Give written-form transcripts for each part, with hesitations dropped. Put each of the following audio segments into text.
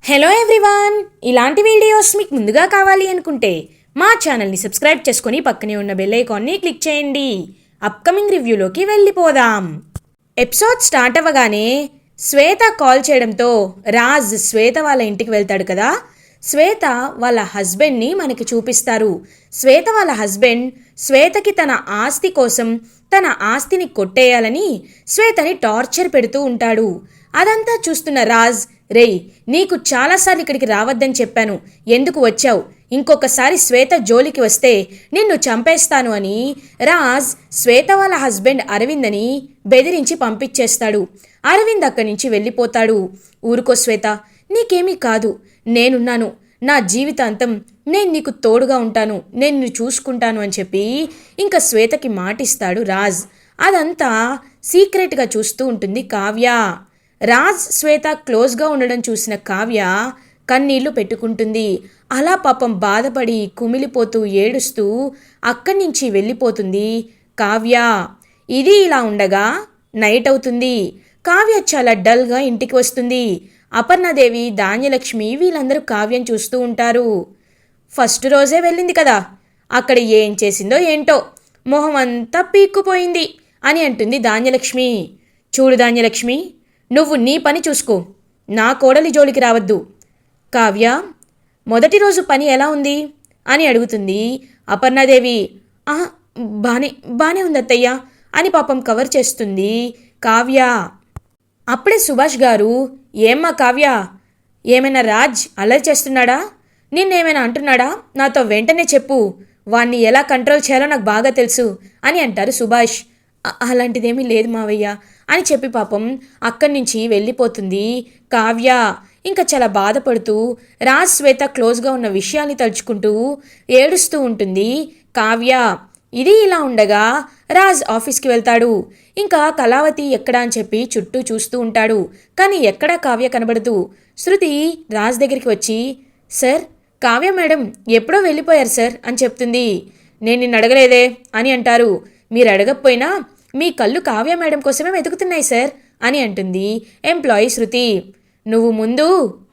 Hello everyone, ఇలాంటి videos మీకు ముందుగా కావాలి అనుకుంటే మా ఛానల్ని సబ్స్క్రైబ్ చేసుకొని పక్కనే ఉన్న బెల్ ఐకాన్ని క్లిక్ చేయండి. అప్కమింగ్ రివ్యూలోకి వెళ్ళిపోదాం. ఎపిసోడ్ స్టార్ట్ అవ్వగానే శ్వేత కాల్ చేయడంతో రాజ్ శ్వేత వాళ్ళ ఇంటికి వెళ్తాడు కదా. శ్వేత వాళ్ళ హస్బెండ్ని మనకి చూపిస్తారు. శ్వేత వాళ్ళ హస్బెండ్ శ్వేతకి తన ఆస్తి కోసం తన ఆస్తిని కొట్టేయాలని శ్వేతని టార్చర్ పెడుతూ ఉంటాడు. అదంతా చూస్తున్న రాజ్, రేయ్ నీకు చాలాసార్లు ఇక్కడికి రావద్దని చెప్పాను, ఎందుకు వచ్చావు? ఇంకొకసారి శ్వేత జోలికి వస్తే నిన్ను చంపేస్తాను అని రాజ్ శ్వేత వాళ్ళ హస్బెండ్ అరవింద్ అని బెదిరించి పంపించేస్తాడు. అరవింద్ అక్కడి నుంచి వెళ్ళిపోతాడు. ఊరుకో శ్వేత, నీకేమీ కాదు, నేనున్నాను, నా జీవితాంతం నేను నీకు తోడుగా ఉంటాను, నేను నిన్ను చూసుకుంటాను అని చెప్పి ఇంకా శ్వేతకి మాటిస్తాడు రాజ్. అదంతా సీక్రెట్గా చూస్తూ ఉంటుంది కావ్య. రాజ్ శ్వేత క్లోజ్గా ఉండడం చూసిన కావ్య కన్నీళ్లు పెట్టుకుంటుంది. అలా పాపం బాధపడి కుమిలిపోతూ ఏడుస్తూ అక్కడి నుంచి వెళ్ళిపోతుంది కావ్య. ఇది ఇలా ఉండగా నైట్ అవుతుంది. కావ్య చాలా డల్గా ఇంటికి వస్తుంది. అపర్ణాదేవి, ధాన్యలక్ష్మి వీళ్ళందరూ కావ్యం చూస్తూ ఉంటారు. ఫస్ట్ రోజే వెళ్ళింది కదా, అక్కడ ఏం చేసిందో ఏంటో, మొహం అంతా పీక్కుపోయింది అని అంటుంది ధాన్యలక్ష్మి. చూడు ధాన్యలక్ష్మి, నువ్వు నీ పని చూసుకో, నా కోడలి జోలికి రావద్దు. కావ్య, మొదటి రోజు పని ఎలా ఉంది అని అడుగుతుంది అపర్ణాదేవి. బానే ఉంది అత్తయ్య అని పాపం కవర్ చేస్తుంది కావ్య. అప్పుడే సుభాష్ గారు, ఏమ్మా కావ్య, ఏమైనా రాజ్ అల్లరి చేస్తున్నాడా? నిన్నేమైనా అంటున్నాడా? నాతో వెంటనే చెప్పు, వాణ్ణి ఎలా కంట్రోల్ చేయాలో నాకు బాగా తెలుసు అని అంటారు సుభాష్. అలాంటిదేమీ లేదు మావయ్య అని చెప్పి పాపం అక్కడి నుంచి వెళ్ళిపోతుంది కావ్య. ఇంకా చాలా బాధపడుతూ రాజ్ శ్వేత క్లోజ్గా ఉన్న విషయాన్ని తలుచుకుంటూ ఏడుస్తూ ఉంటుంది కావ్య. ఇది ఇలా ఉండగా రాజ్ ఆఫీస్కి వెళ్తాడు. ఇంకా కళావతి ఎక్కడా అని చెప్పి చుట్టూ చూస్తూ ఉంటాడు. కానీ ఎక్కడా కావ్య కనబడదు. శృతి రాజ్ దగ్గరికి వచ్చి, సార్, కావ్య మేడం ఎప్పుడో వెళ్ళిపోయారు సార్ అని చెప్తుంది. నేను నిన్ను అడగలేదే అని అంటారు. మీరు అడగకపోయినా మీ కళ్ళు కావ్య మేడం కోసమే వెతుకుతున్నాయి సార్ అని అంటుంది ఎంప్లాయీ శృతి. నువ్వు ముందు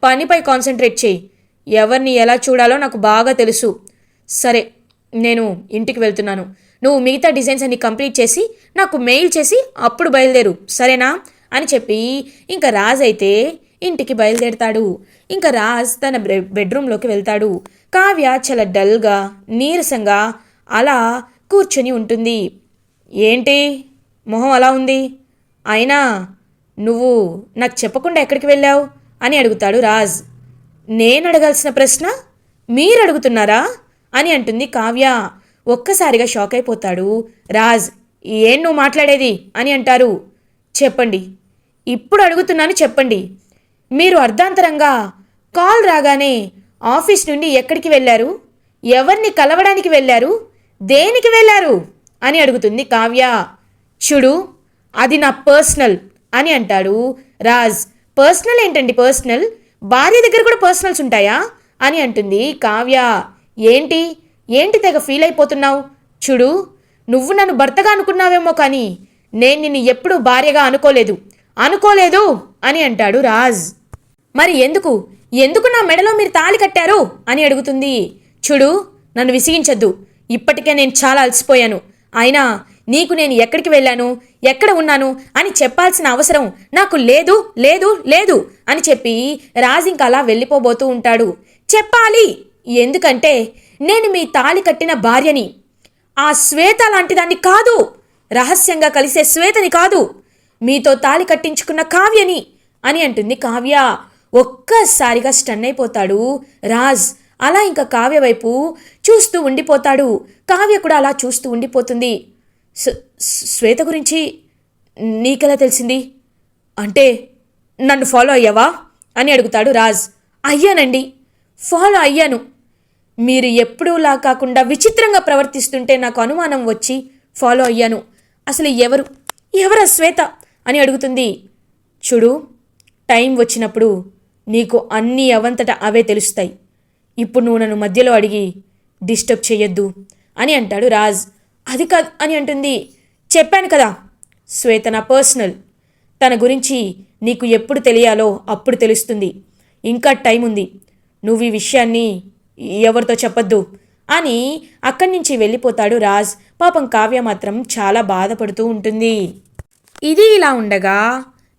పనిపై కాన్సన్ట్రేట్ చేయి, ఎవరిని ఎలా చూడాలో నాకు బాగా తెలుసు. సరే, నేను ఇంటికి వెళ్తున్నాను, నువ్వు మిగతా డిజైన్స్ అన్ని కంప్లీట్ చేసి నాకు మెయిల్ చేసి అప్పుడు బయలుదేరు, సరేనా అని చెప్పి ఇంకా రాజ్ అయితే ఇంటికి బయలుదేరతాడు. ఇంకా రాజ్ తన బెడ్రూమ్లోకి వెళ్తాడు. కావ్య చాలా డల్గా నీరసంగా అలా కూర్చొని ఉంటుంది. ఏంటి మొహం అలా ఉంది? అయినా నువ్వు నాకు చెప్పకుండా ఎక్కడికి వెళ్ళావు అని అడుగుతాడు రాజ్. నేను అడగాల్సిన ప్రశ్న మీరు అడుగుతున్నారా అని అంటుంది కావ్య. ఒక్కసారిగా షాక్ అయిపోతాడు రాజ్. ఏం నువ్వు మాట్లాడేది అని అంటారు. చెప్పండి, ఇప్పుడు అడుగుతున్నాను, చెప్పండి. మీరు అర్ధాంతరంగా కాల్ రాగానే ఆఫీస్ నుండి ఎక్కడికి వెళ్ళారు? ఎవరిని కలవడానికి వెళ్ళారు? దేనికి వెళ్ళారు అని అడుగుతుంది కావ్య. చూడు, అది నా పర్సనల్ అని అంటాడు రాజ్. పర్సనల్ ఏంటండి పర్సనల్? భార్య దగ్గర కూడా పర్సనల్స్ ఉంటాయా అని అంటుంది కావ్య. ఏంటి తెగ ఫీల్ అయిపోతున్నావు? చూడు, నువ్వు నన్ను భర్తగా అనుకున్నావేమో, కానీ నేను నిన్ను ఎప్పుడూ భార్యగా అనుకోలేదు అని అంటాడు రాజ్. మరి ఎందుకు నా మెడలో మీరు తాళి కట్టారు అని అడుగుతుంది. చూడు, నన్ను విసిగించద్దు, ఇప్పటికే నేను చాలా అలసిపోయాను. అయినా నీకు నేను ఎక్కడికి వెళ్ళాను, ఎక్కడ ఉన్నాను అని చెప్పాల్సిన అవసరం నాకు లేదు లేదు లేదు అని చెప్పి రాజ్ ఇంకా అలా వెళ్ళిపోబోతూ ఉంటాడు. చెప్పాలి, ఎందుకంటే నేను మీ తాళి కట్టిన భార్యని, ఆ శ్వేత లాంటిదాన్ని కాదు, రహస్యంగా కలిసే శ్వేతని కాదు, మీతో తాళి కట్టించుకున్న కావ్యని అని అంటుంది కావ్య. ఒక్కసారిగా స్టన్ అయిపోతాడు రాజ్. అలా ఇంకా కావ్య వైపు చూస్తూ ఉండిపోతాడు. కావ్య కూడా అలా చూస్తూ ఉండిపోతుంది. శ్వేత గురించి నీకెలా తెలిసింది? అంటే నన్ను ఫాలో అయ్యావా అని అడుగుతాడు రాజ్. అయ్యానండి, ఫాలో అయ్యాను. మీరు ఎప్పుడూలా కాకుండా విచిత్రంగా ప్రవర్తిస్తుంటే నాకు అనుమానం వచ్చి ఫాలో అయ్యాను. అసలు ఎవరా శ్వేత అని అడుగుతుంది. చూడు, టైం వచ్చినప్పుడు నీకు అన్నీ అవంతట అవే తెలుస్తాయి. ఇప్పుడు నువ్వు నన్ను మధ్యలో అడిగి డిస్టర్బ్ చెయ్యొద్దు అని అంటాడు రాజ్. అది కాదు అని అంటుంది. చెప్పాను కదా, శ్వేత నా పర్సనల్, తన గురించి నీకు ఎప్పుడు తెలియాలో అప్పుడు తెలుస్తుంది. ఇంకా టైం ఉంది, నువ్వు ఈ విషయాన్ని ఎవరితో చెప్పొద్దు అని అక్కడి నుంచి వెళ్ళిపోతాడు రాజ్. పాపం కావ్య మాత్రం చాలా బాధపడుతూ ఉంటుంది. ఇది ఇలా ఉండగా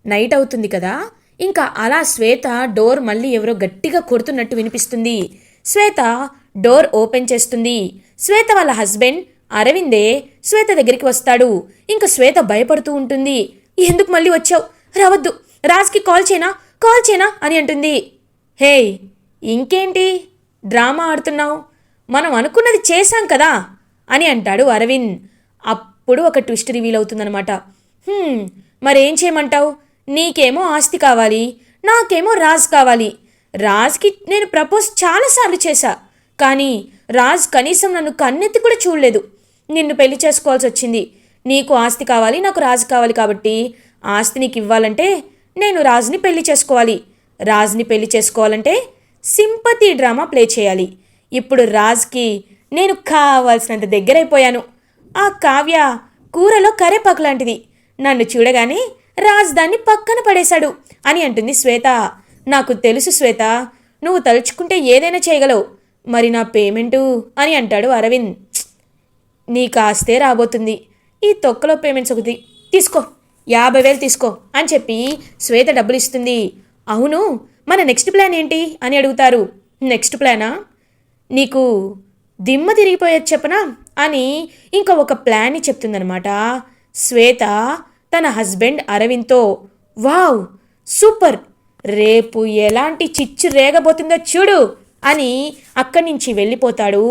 నైట్ అవుతుంది కదా, ఇంకా అలా శ్వేత డోర్ మళ్ళీ ఎవరో గట్టిగా కొడుతున్నట్టు వినిపిస్తుంది. శ్వేత డోర్ ఓపెన్ చేస్తుంది. శ్వేత వాళ్ళ హస్బెండ్ అరవిందే శ్వేత దగ్గరికి వస్తాడు. ఇంకా శ్వేత భయపడుతూ ఉంటుంది. ఎందుకు మళ్ళీ వచ్చావు, రావద్దు, రాజ్కి కాల్ చేయనా అని అంటుంది. హే, ఇంకేంటి డ్రామా ఆడుతున్నావు, మనం అనుకున్నది చేశాం కదా అని అంటాడు అరవింద్. అప్పుడు ఒక ట్విస్ట్ రివీల్ అవుతుందనమాట. మరేం చేయమంటావు, నీకేమో ఆస్తి కావాలి, నాకేమో రాజ్ కావాలి. రాజ్కి నేను ప్రపోజ్ చాలాసార్లు చేశా, కానీ రాజ్ కనీసం నన్ను కన్నెత్తి కూడా చూడలేదు. నిన్ను పెళ్లి చేసుకోవాల్సి వచ్చింది. నీకు ఆస్తి కావాలి, నాకు రాజు కావాలి, కాబట్టి ఆస్తి నీకు ఇవ్వాలంటే నేను రాజ్ని పెళ్లి చేసుకోవాలి. రాజ్ని పెళ్లి చేసుకోవాలంటే సింపతి డ్రామా ప్లే చేయాలి. ఇప్పుడు రాజ్కి నేను కావాల్సినంత దగ్గరైపోయాను. ఆ కావ్య కూరలో కరేపాకు లాంటిది, నన్ను చూడగానే రాజ్ దాన్ని పక్కన పడేశాడు అని అంటుంది శ్వేత. నాకు తెలుసు శ్వేత, నువ్వు తలుచుకుంటే ఏదైనా చేయగలవు, మరి నా పేమెంటు అని అంటాడు అరవింద్. నీకు ఆస్తే రాబోతుంది, ఈ తొక్కలో పేమెంట్స్ ఒకటి తీసుకో, 50,000 తీసుకో అని చెప్పి శ్వేత డబ్బులు ఇస్తుంది. అవును, మన నెక్స్ట్ ప్లాన్ ఏంటి అని అడుగుతారు. నెక్స్ట్ ప్లానా, నీకు దిమ్మ తిరిగిపోయేది చెప్పనా అని ఇంకా ఒక ప్లాన్ని చెప్తుందనమాట శ్వేత తన హస్బెండ్ అరవింద్తో. వావ్, సూపర్, రేపు ఎలాంటి చిచ్చు రేగబోతుందో చూడు అని అక్కడి నుంచి వెళ్ళిపోతాడు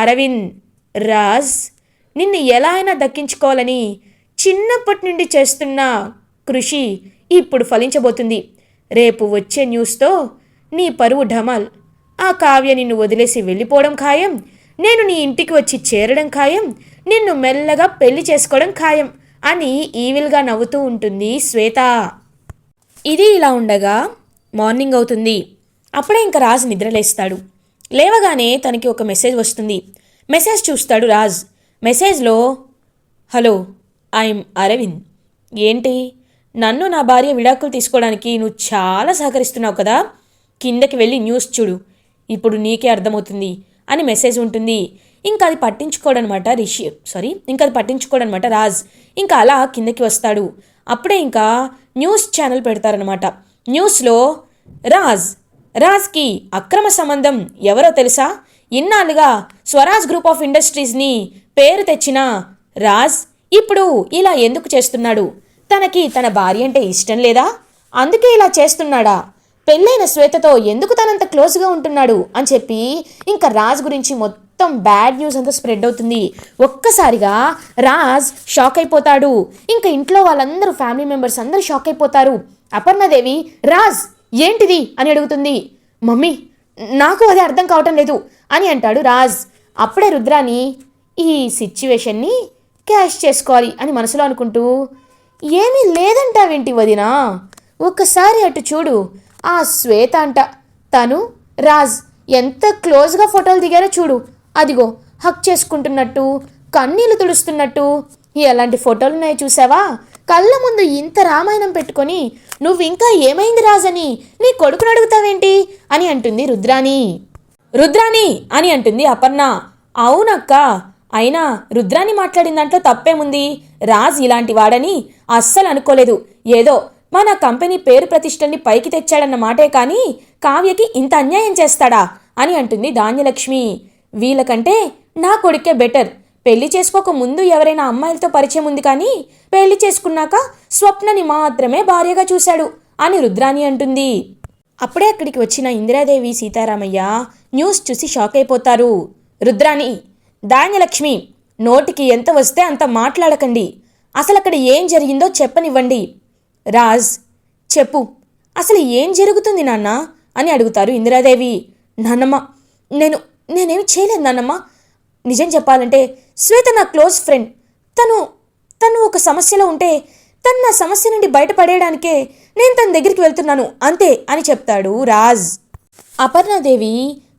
అరవింద్. రాజ్ నిన్ను ఎలా అయినా దక్కించుకోవాలని చిన్నప్పటి నుండి చేస్తున్న కృషి ఇప్పుడు ఫలించబోతుంది. రేపు వచ్చే న్యూస్తో నీ పరువు ఢమాల్. ఆ కావ్య నిన్ను వదిలేసి వెళ్ళిపోవడం ఖాయం, నేను నీ ఇంటికి వచ్చి చేరడం ఖాయం, నిన్ను మెల్లగా పెళ్లి చేసుకోవడం ఖాయం అని ఈవిల్గా నవ్వుతూ ఉంటుంది శ్వేత. ఇది ఇలా ఉండగా మార్నింగ్ అవుతుంది. అప్పుడే ఇంకా రాజ్ నిద్రలేస్తాడు. లేవగానే తనకి ఒక మెసేజ్ వస్తుంది. మెసేజ్ చూస్తాడు రాజ్. మెసేజ్లో, హలో, ఐఎమ్ అరవింద్. ఏంటి, నన్ను నా భార్య విడాకులు తీసుకోవడానికి నువ్వు చాలా సహకరిస్తున్నావు కదా, కిందకి వెళ్ళి న్యూస్ చూడు, ఇప్పుడు నీకే అర్థమవుతుంది అని మెసేజ్ ఉంటుంది. ఇంకా అది పట్టించుకోడనమాట రాజ్. ఇంకా అలా కిందకి వస్తాడు. అప్పుడే ఇంకా న్యూస్ ఛానల్ పెడతారనమాట. న్యూస్లో రాజ్కి అక్రమ సంబంధం ఎవరో తెలుసా, ఇన్నాళ్ళుగా స్వరాజ్ గ్రూప్ ఆఫ్ ఇండస్ట్రీస్ని పేరు తెచ్చిన రాజ్ ఇప్పుడు ఇలా ఎందుకు చేస్తున్నాడు, తనకి తన భార్య అంటే ఇష్టం లేదా, అందుకే ఇలా చేస్తున్నాడా, పెళ్ళైన శ్వేతతో ఎందుకు తనంత క్లోజ్గా ఉంటున్నాడు అని చెప్పి ఇంకా రాజ్ గురించి మొత్తం బ్యాడ్ న్యూస్ అంతా స్ప్రెడ్ అవుతుంది. ఒక్కసారిగా రాజ్ షాక్ అయిపోతాడు. ఇంకా ఇంట్లో వాళ్ళందరూ, ఫ్యామిలీ మెంబర్స్ అందరూ షాక్ అయిపోతారు. అపర్ణాదేవి, రాజ్ ఏంటిది అని అడుగుతుంది. మమ్మీ, నాకు అది అర్థం కావటం లేదు అని అంటాడు రాజ్. అప్పుడే రుద్రాని ఈ సిచ్యువేషన్ని క్యాష్ చేసుకోవాలి అని మనసులో అనుకుంటూ, ఏమీ లేదంటావేంటి వదినా, ఒక్కసారి అటు చూడు, ఆ శ్వేత అంట, తను రాజ్ ఎంత క్లోజ్గా ఫోటోలు దిగారో చూడు, అదిగో హక్ చేసుకుంటున్నట్టు, కన్నీళ్లు తుడుస్తున్నట్టు, ఎలాంటి ఫోటోలు ఉన్నాయో చూసావా, కళ్ళ ముందు ఇంత రామాయణం పెట్టుకొని నువ్వు ఇంకా ఏమైంది రాజని నీ కొడుకుని అడుగుతావేంటి అని అంటుంది రుద్రాని అని అంటుంది అపర్ణ. అవునక్క, అయినా రుద్రాని మాట్లాడిన దాంట్లో తప్పేముంది, రాజ్ ఇలాంటి వాడని అస్సలు అనుకోలేదు, ఏదో మన కంపెనీ పేరు ప్రతిష్టల్ని పైకి తెచ్చాడన్న మాటే కానీ కావ్యకి ఇంత అన్యాయం చేస్తాడా అని అంటుంది ధాన్యలక్ష్మి. వీళ్ళకంటే నా కొడుకే బెటర్, పెళ్లి చేసుకోక ముందు ఎవరైనా అమ్మాయిలతో పరిచయం ఉంది, కానీ పెళ్లి చేసుకున్నాక స్వప్నని మాత్రమే భార్యగా చూశాడు అని రుద్రాని అంటుంది. అప్పుడే అక్కడికి వచ్చిన ఇందిరాదేవి, సీతారామయ్య న్యూస్ చూసి షాక్ అయిపోతారు. రుద్రాని, ధాన్యలక్ష్మి, నోటికి ఎంత వస్తే అంత మాట్లాడకండి, అసలు అక్కడ ఏం జరిగిందో చెప్పనివ్వండి. రాజ్, చెప్పు, అసలు ఏం జరుగుతుంది నాన్న అని అడుగుతారు ఇందిరాదేవి. నాన్నమ్మ, నేనేమి చేయలేదు నాన్నమ్మ, నిజం చెప్పాలంటే శ్వేత నా క్లోజ్ ఫ్రెండ్, తను ఒక సమస్యలో ఉంటే తను నా సమస్య నుండి బయటపడేయడానికే నేను తన దగ్గరికి వెళ్తున్నాను అంతే అని చెప్తాడు రాజ్. అపర్ణాదేవి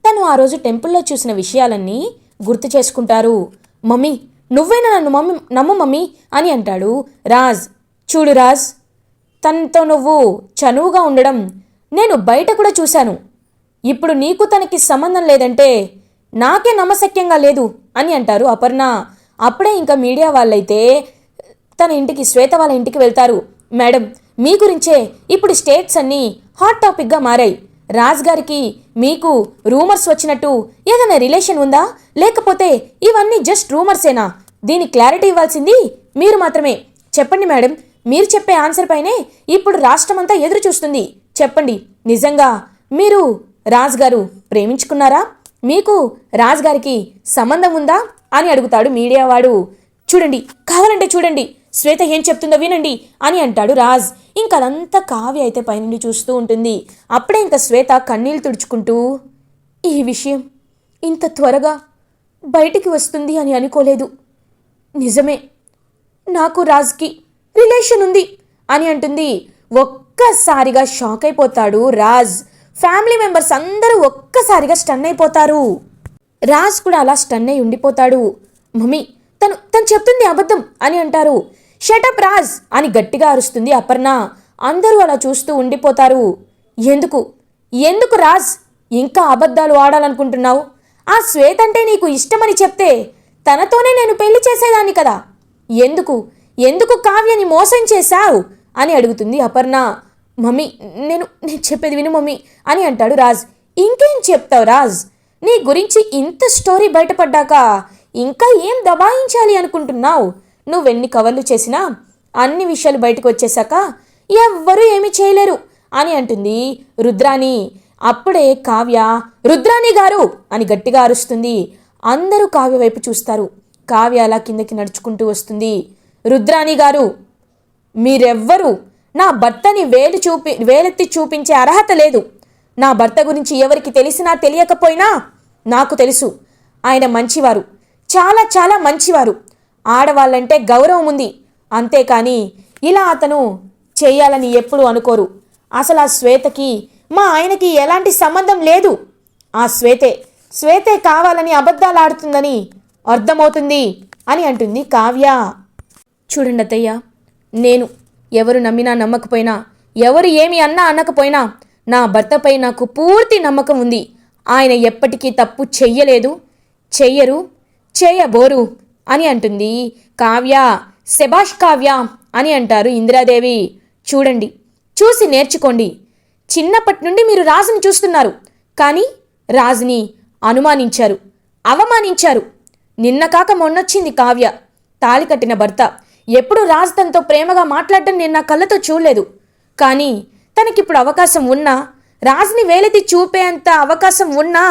తను ఆ రోజు టెంపుల్లో చూసిన విషయాలన్నీ గుర్తు చేసుకుంటారు. మమ్మీ, నువ్వైనా నన్ను నమ్ము మమ్మీ అని అంటాడు రాజ్. చూడు రాజ్, తనతో నువ్వు చనువుగా ఉండడం నేను బయట కూడా చూశాను. ఇప్పుడు నీకు తనకి సంబంధం లేదంటే నాకే నమ్మశక్యంగా లేదు అని అంటారు అపర్ణ. అప్పుడే ఇంకా మీడియా వాళ్ళైతే తన ఇంటికి, శ్వేత వాళ్ళ ఇంటికి వెళ్తారు. మేడం, మీ గురించే ఇప్పుడు స్టేట్స్ అన్నీ హాట్ టాపిక్గా మారాయి. రాజ్ గారికి మీకు రూమర్స్ వచ్చినట్టు ఏదైనా రిలేషన్ ఉందా, లేకపోతే ఇవన్నీ జస్ట్ రూమర్సేనా? దీని క్లారిటీ ఇవ్వాల్సింది మీరు మాత్రమే. చెప్పండి మేడం, మీరు చెప్పే ఆన్సర్ పైనే ఇప్పుడు రాష్ట్రమంతా ఎదురు చూస్తుంది. చెప్పండి, నిజంగా మీరు రాజ్ గారు ప్రేమించుకున్నారా? మీకు రాజ్ గారికి సంబంధం ఉందా అని అడుగుతాడు మీడియా వాడు. చూడండి, కావాలంటే చూడండి, శ్వేత ఏం చెప్తుందో వినండి అని అంటాడు రాజ్. ఇంక అదంతా కావ్య అయితే పైనుండి చూస్తూ ఉంటుంది. అప్పుడే ఇంకా శ్వేత కన్నీళ్ళు తుడుచుకుంటూ, ఈ విషయం ఇంత త్వరగా బయటికి వస్తుంది అని అనుకోలేదు. నిజమే, నాకు రాజ్కి రిలేషన్ ఉంది అని అంటుంది. ఒక్కసారిగా షాక్ అయిపోతాడు రాజ్. ఫ్యామిలీ మెంబర్స్ అందరూ ఒక్కసారిగా స్టన్ అయిపోతారు. రాజ్ కూడా అలా స్టన్ అయి ఉండిపోతాడు. మమ్మీ, తను చెప్తుంది అబద్ధం అని అంటారు. షటప్ రాజ్ అని గట్టిగా అరుస్తుంది అపర్ణ. అందరూ అలా చూస్తూ ఉండిపోతారు. ఎందుకు రాజ్ ఇంకా అబద్ధాలు ఆడాలనుకుంటున్నావు? ఆ శ్వేత అంటే నీకు ఇష్టమని చెప్తే తనతోనే నేను పెళ్లి చేసేదాన్ని కదా. ఎందుకు కావ్యని మోసం చేశావు అని అడుగుతుంది అపర్ణ. మమ్మీ, నేను చెప్పేది విను మమ్మీ అని అంటాడు రాజ్. ఇంకేం చెప్తావు రాజ్? నీ గురించి ఇంత స్టోరీ బయటపడ్డాక ఇంకా ఏం దబాయించాలి అనుకుంటున్నావు? నువ్వెన్ని కవర్లు చేసినా అన్ని విషయాలు బయటకు వచ్చేశాక ఎవ్వరూ ఏమీ చేయలేరు అని అంటుంది రుద్రాణి. అప్పుడే కావ్య రుద్రాణి గారు అని గట్టిగా అరుస్తుంది. అందరూ కావ్య వైపు చూస్తారు. కావ్య అలా కిందకి నడుచుకుంటూ వస్తుంది. రుద్రాణి గారు, మీరెవ్వరూ నా భర్తని వేలెత్తి చూపించే అర్హత లేదు. నా భర్త గురించి ఎవరికి తెలిసినా తెలియకపోయినా నాకు తెలుసు. ఆయన మంచివారు, చాలా చాలా మంచివారు. ఆడవాళ్ళంటే గౌరవం ఉంది, అంతేకాని ఇలా అతను చేయాలని ఎప్పుడూ అనుకోరు. అసలు ఆ శ్వేతకి మా ఆయనకి ఎలాంటి సంబంధం లేదు. ఆ శ్వేతే కావాలని అబద్ధాలు ఆడుతుందని అర్థమవుతుంది అని అంటుంది కావ్య. చూడండి అత్తయ్య, నేను ఎవరు నమ్మినా నమ్మకపోయినా, ఎవరు ఏమి అన్నా అనకపోయినా నా భర్తపై నాకు పూర్తి నమ్మకం ఉంది. ఆయన ఎప్పటికీ తప్పు చెయ్యలేదు, చెయ్యరు, చేయబోరు అని అంటుంది కావ్య. శభాష్ కావ్య అని అంటారు ఇందిరాదేవి. చూడండి, చూసి నేర్చుకోండి. చిన్నప్పటి నుండి మీరు రాజుని చూస్తున్నారు, కానీ రాజుని అనుమానించారు, అవమానించారు. నిన్న కాక మొన్నొచ్చింది కావ్య, తాళి కట్టిన భర్త. ఎప్పుడు రాజు తనతో ప్రేమగా మాట్లాడడం నేను నా కళ్ళతో చూడలేదు. కానీ తనకిప్పుడు అవకాశం ఉన్నా, రాజుని వేలెత్తి చూపేంత అవకాశం ఉన్నా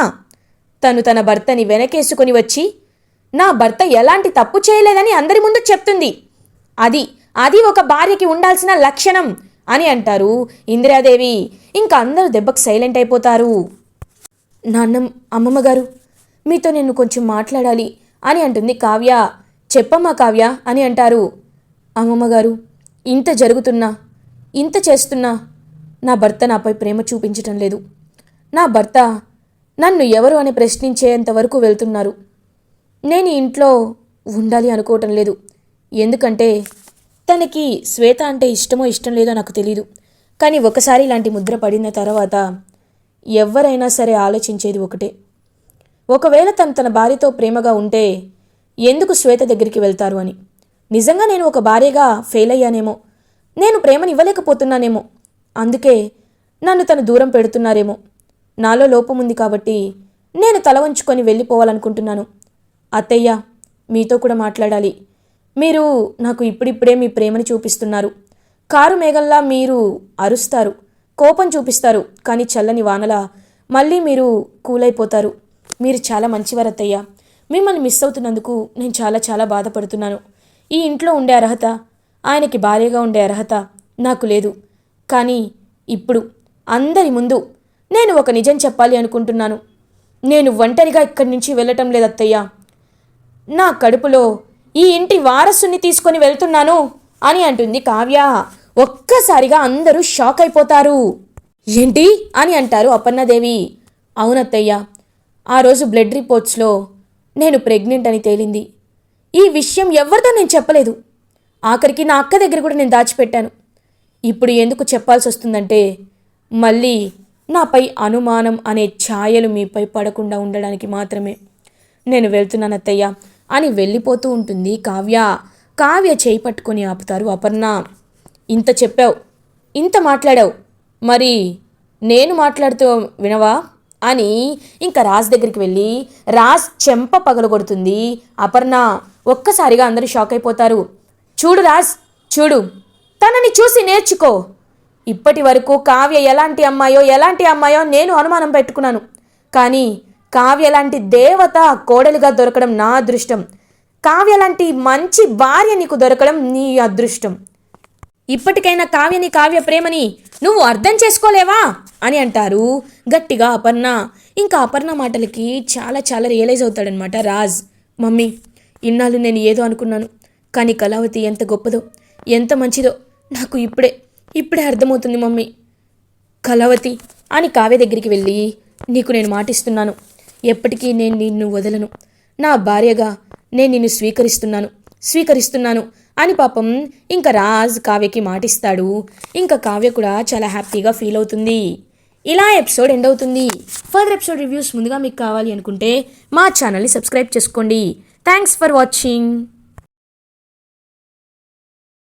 తను తన భర్తని వెనకేసుకొని వచ్చి నా భర్త ఎలాంటి తప్పు చేయలేదని అందరి ముందు చెప్తుంది. అది ఒక భార్యకి ఉండాల్సిన లక్షణం అని అంటారు ఇందిరాదేవి. ఇంకా అందరూ దెబ్బకు సైలెంట్ అయిపోతారు. అమ్మమ్మగారు, మీతో నేను కొంచెం మాట్లాడాలి అని అంటుంది కావ్య. చెప్పమ్మా కావ్య అని అంటారు. అమ్మమ్మగారు, ఇంత జరుగుతున్నా, ఇంత చేస్తున్నా నా భర్త నాపై ప్రేమ చూపించటం లేదు. నా భర్త నన్ను ఎవరు అని ప్రశ్నించేంతవరకు వెళ్తున్నారు. నేను ఇంట్లో ఉండాలి అనుకోవటం లేదు. ఎందుకంటే తనకి శ్వేత అంటే ఇష్టమో ఇష్టం లేదో నాకు తెలీదు. కానీ ఒకసారి ఇలాంటి ముద్ర పడిన తర్వాత ఎవరైనా సరే ఆలోచించేది ఒకటే, ఒకవేళ తన భార్యతో ప్రేమగా ఉంటే ఎందుకు శ్వేత దగ్గరికి వెళ్తారు అని. నిజంగా నేను ఒక భార్యగా ఫెయిల్ అయ్యానేమో, నేను ప్రేమని ఇవ్వలేకపోతున్నానేమో, అందుకే నన్ను తను దూరం పెడుతున్నారేమో. నాలో లోపం ఉంది కాబట్టి నేను తల వంచుకొని వెళ్ళిపోవాలనుకుంటున్నాను. అత్తయ్య, మీతో కూడా మాట్లాడాలి. మీరు నాకు ఇప్పుడిప్పుడే మీ ప్రేమని చూపిస్తున్నారు. కారు మేఘంలా మీరు అరుస్తారు, కోపం చూపిస్తారు, కానీ చల్లని వానలా మళ్ళీ మీరు కూలైపోతారు. మీరు చాలా మంచివారు అత్తయ్య. మిమ్మల్ని మిస్ అవుతున్నందుకు నేను చాలా చాలా బాధపడుతున్నాను. ఈ ఇంట్లో ఉండే అర్హత, ఆయనకి భార్యగా ఉండే అర్హత నాకు లేదు. కానీ ఇప్పుడు అందరి ముందు నేను ఒక నిజం చెప్పాలి అనుకుంటున్నాను. నేను ఒంటరిగా ఇక్కడి నుంచి వెళ్ళటం లేదు అత్తయ్య. నా కడుపులో ఈ ఇంటి వారసుని తీసుకొని వెళ్తున్నాను అని అంటుంది కావ్య. ఒక్కసారిగా అందరూ షాక్ అయిపోతారు. ఏంటి అని అంటారు అపర్ణదేవి. అవునత్తయ్య, ఆ రోజు బ్లడ్ రిపోర్ట్స్లో నేను ప్రెగ్నెంట్ అని తేలింది. ఈ విషయం ఎవరితో నేను చెప్పలేదు. ఆఖరికి నా అక్క దగ్గర కూడా నేను దాచిపెట్టాను. ఇప్పుడు ఎందుకు చెప్పాల్సి వస్తుందంటే మళ్ళీ నాపై అనుమానం అనే ఛాయలు మీపై పడకుండా ఉండడానికి మాత్రమే నేను వెళ్తున్నాను అత్తయ్య అని వెళ్ళిపోతూ ఉంటుంది కావ్య. కావ్య చేయి పట్టుకొని ఆపుతారు అపర్ణ. ఇంత చెప్పావు, ఇంత మాట్లాడావు, మరి నేను మాట్లాడుతూ వినవా అని ఇంకా రాజ్ దగ్గరికి వెళ్ళి రాజ్ చెంప పగలగొడుతుంది అపర్ణ. ఒక్కసారిగా అందరూ షాక్ అయిపోతారు. చూడు రాజ్, చూడు, తనని చూసి నేర్చుకో. ఇప్పటి వరకు కావ్య ఎలాంటి అమ్మాయో నేను అనుమానం పెట్టుకున్నాను. కానీ కావ్య లాంటి దేవత కోడలిగా దొరకడం నా అదృష్టం. కావ్య లాంటి మంచి భార్య నీకు దొరకడం నీ అదృష్టం. ఇప్పటికైనా కావ్య ప్రేమని నువ్వు అర్థం చేసుకోలేవా అని అంటారు గట్టిగా అపర్ణ. ఇంకా అపర్ణ మాటలకి చాలా చాలా రియలైజ్ అవుతాడనమాట రాజ్. మమ్మీ, ఇన్నాళ్ళు నేను ఏదో అనుకున్నాను, కానీ కళావతి ఎంత గొప్పదో, ఎంత మంచిదో నాకు ఇప్పుడే అర్థమవుతుంది మమ్మీ. కళావతి అని కావ్య దగ్గరికి వెళ్ళి, నీకు నేను మాటిస్తున్నాను, ఎప్పటికీ నేను నిన్ను వదలను. నా భార్యగా నేను నిన్ను స్వీకరిస్తున్నాను అని పాపం ఇంకా రాజ్ కావ్యకి మాటిస్తాడు. ఇంకా కావ్య కూడా చాలా హ్యాపీగా ఫీల్ అవుతుంది. ఇలా ఎపిసోడ్ ఎండ్ అవుతుంది. ఫర్దర్ ఎపిసోడ్ రివ్యూస్ ముందుగా మీకు కావాలి అనుకుంటే మా ఛానల్ని సబ్స్క్రైబ్ చేసుకోండి. Thanks for watching.